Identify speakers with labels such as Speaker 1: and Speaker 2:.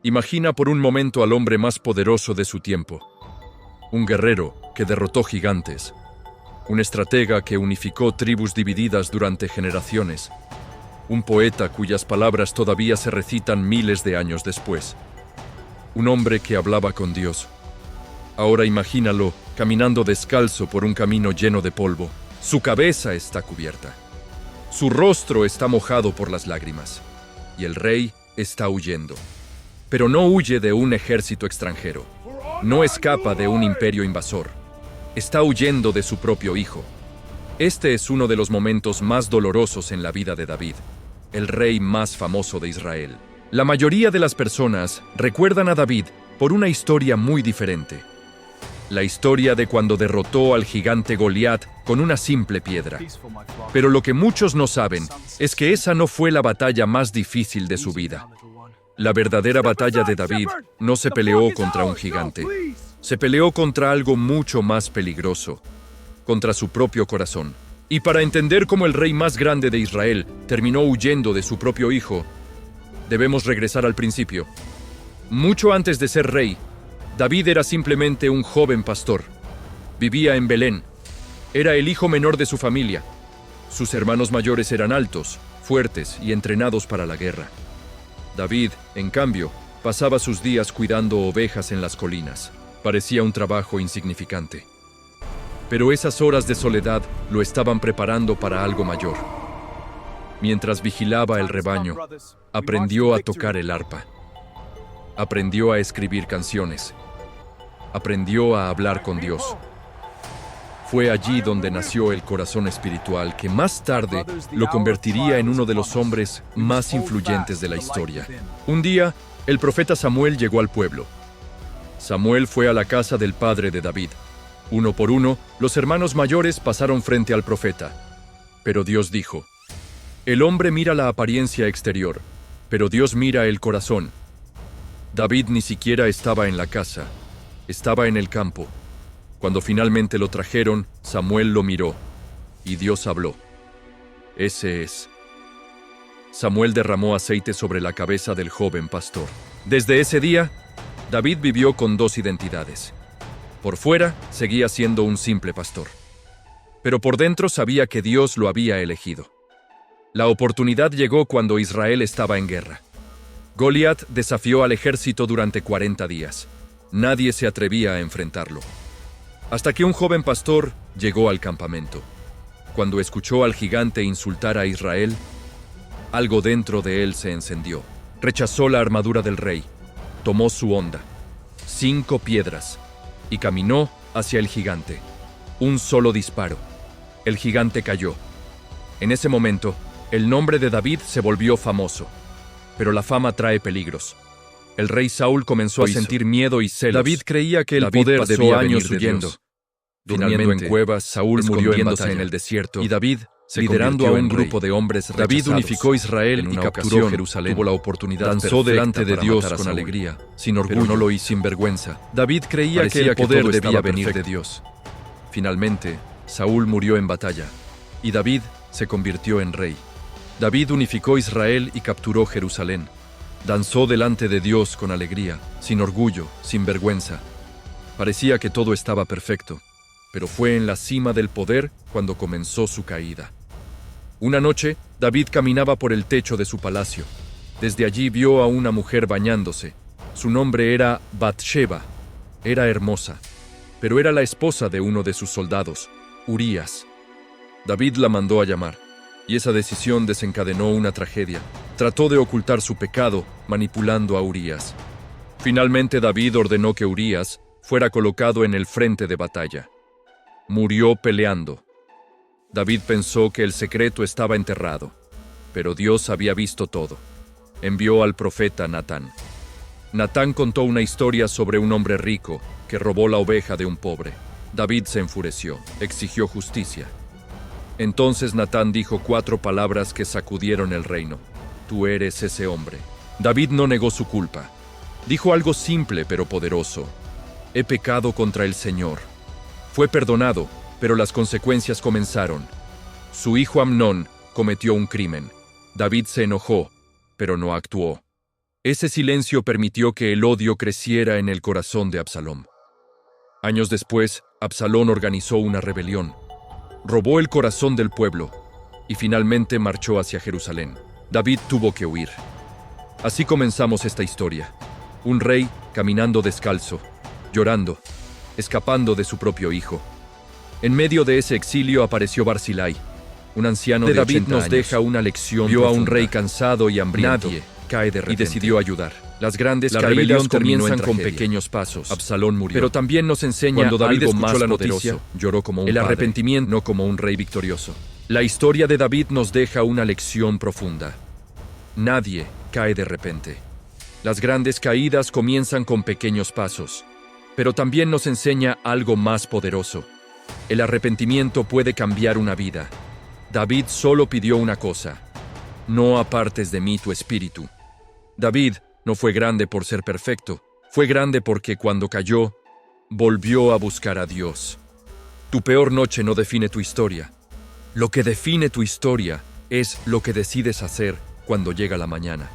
Speaker 1: Imagina por un momento al hombre más poderoso de su tiempo. Un guerrero que derrotó gigantes. Un estratega que unificó tribus divididas durante generaciones. Un poeta cuyas palabras todavía se recitan miles de años después. Un hombre que hablaba con Dios. Ahora imagínalo caminando descalzo por un camino lleno de polvo. Su cabeza está cubierta. Su rostro está mojado por las lágrimas. Y el rey está huyendo. Pero no huye de un ejército extranjero. No escapa de un imperio invasor. Está huyendo de su propio hijo. Este es uno de los momentos más dolorosos en la vida de David, el rey más famoso de Israel. La mayoría de las personas recuerdan a David por una historia muy diferente. La historia de cuando derrotó al gigante Goliat con una simple piedra. Pero lo que muchos no saben es que esa no fue la batalla más difícil de su vida. La verdadera batalla de David no se peleó contra un gigante. Se peleó contra algo mucho más peligroso, contra su propio corazón. Y para entender cómo el rey más grande de Israel terminó huyendo de su propio hijo, debemos regresar al principio. Mucho antes de ser rey, David era simplemente un joven pastor. Vivía en Belén. Era el hijo menor de su familia. Sus hermanos mayores eran altos, fuertes y entrenados para la guerra. David, en cambio, pasaba sus días cuidando ovejas en las colinas. Parecía un trabajo insignificante. Pero esas horas de soledad lo estaban preparando para algo mayor. Mientras vigilaba el rebaño, aprendió a tocar el arpa. Aprendió a escribir canciones. Aprendió a hablar con Dios. Fue allí donde nació el corazón espiritual que más tarde lo convertiría en uno de los hombres más influyentes de la historia. Un día, el profeta Samuel llegó al pueblo. Samuel fue a la casa del padre de David. Uno por uno, los hermanos mayores pasaron frente al profeta. Pero Dios dijo: el hombre mira la apariencia exterior, pero Dios mira el corazón. David ni siquiera estaba en la casa, estaba en el campo. Cuando finalmente lo trajeron, Samuel lo miró, y Dios habló. Ese es. Samuel derramó aceite sobre la cabeza del joven pastor. Desde ese día, David vivió con dos identidades. Por fuera, seguía siendo un simple pastor. Pero por dentro sabía que Dios lo había elegido. La oportunidad llegó cuando Israel estaba en guerra. Goliat desafió al ejército durante 40 días. Nadie se atrevía a enfrentarlo. Hasta que un joven pastor llegó al campamento. Cuando escuchó al gigante insultar a Israel, algo dentro de él se encendió. Rechazó la armadura del rey, tomó su honda, 5 piedras, y caminó hacia el gigante. Un solo disparo. El gigante cayó. En ese momento, el nombre de David se volvió famoso. Pero la fama trae peligros. El rey Saúl comenzó a sentir miedo y celos. David creía que el poder pasó años huyendo. Durmiendo en cuevas, Saúl murió en el desierto. Y David, liderando a un grupo de hombres rechazados. David unificó Israel y capturó Jerusalén. Tuvo la oportunidad, danzó delante de Dios con alegría, sin orgullo, no lo hizo sin vergüenza. David creía que el poder debía venir de Dios. Finalmente, Saúl murió en batalla, y David se convirtió en rey. David unificó Israel y capturó Jerusalén. Danzó delante de Dios con alegría, sin orgullo, sin vergüenza. Parecía que todo estaba perfecto, pero fue en la cima del poder cuando comenzó su caída. Una noche, David caminaba por el techo de su palacio. Desde allí vio a una mujer bañándose. Su nombre era Bathsheba. Era hermosa, pero era la esposa de uno de sus soldados, Urías. David la mandó a llamar, y esa decisión desencadenó una tragedia. Trató de ocultar su pecado, manipulando a Urías. Finalmente David ordenó que Urías fuera colocado en el frente de batalla. Murió peleando. David pensó que el secreto estaba enterrado, pero Dios había visto todo. Envió al profeta Natán. Natán contó una historia sobre un hombre rico que robó la oveja de un pobre. David se enfureció, exigió justicia. Entonces Natán dijo 4 palabras que sacudieron el reino. Tú eres ese hombre. David no negó su culpa. Dijo algo simple pero poderoso. He pecado contra el Señor. Fue perdonado, pero las consecuencias comenzaron. Su hijo Amnón cometió un crimen. David se enojó, pero no actuó. Ese silencio permitió que el odio creciera en el corazón de Absalom. Años después, Absalón organizó una rebelión, robó el corazón del pueblo y finalmente marchó hacia Jerusalén. David tuvo que huir. Así comenzamos esta historia. Un rey caminando descalzo, llorando, escapando de su propio hijo. En medio de ese exilio apareció Barzillai, un anciano de 80 años. David nos deja una lección. Vio a un rey cansado y hambriento. Nadie cae de repente. Y decidió ayudar. Las grandes caídas comienzan con pequeños pasos. Absalón murió. Pero también nos enseña cuando David algo escuchó más la noticia, poderoso, lloró como un padre. El arrepentimiento, no como un rey victorioso. La historia de David nos deja una lección profunda. Nadie cae de repente. Las grandes caídas comienzan con pequeños pasos, pero también nos enseña algo más poderoso. El arrepentimiento puede cambiar una vida. David solo pidió una cosa: no apartes de mí tu espíritu. David no fue grande por ser perfecto, fue grande porque cuando cayó, volvió a buscar a Dios. Tu peor noche no define tu historia. Lo que define tu historia es lo que decides hacer cuando llega la mañana.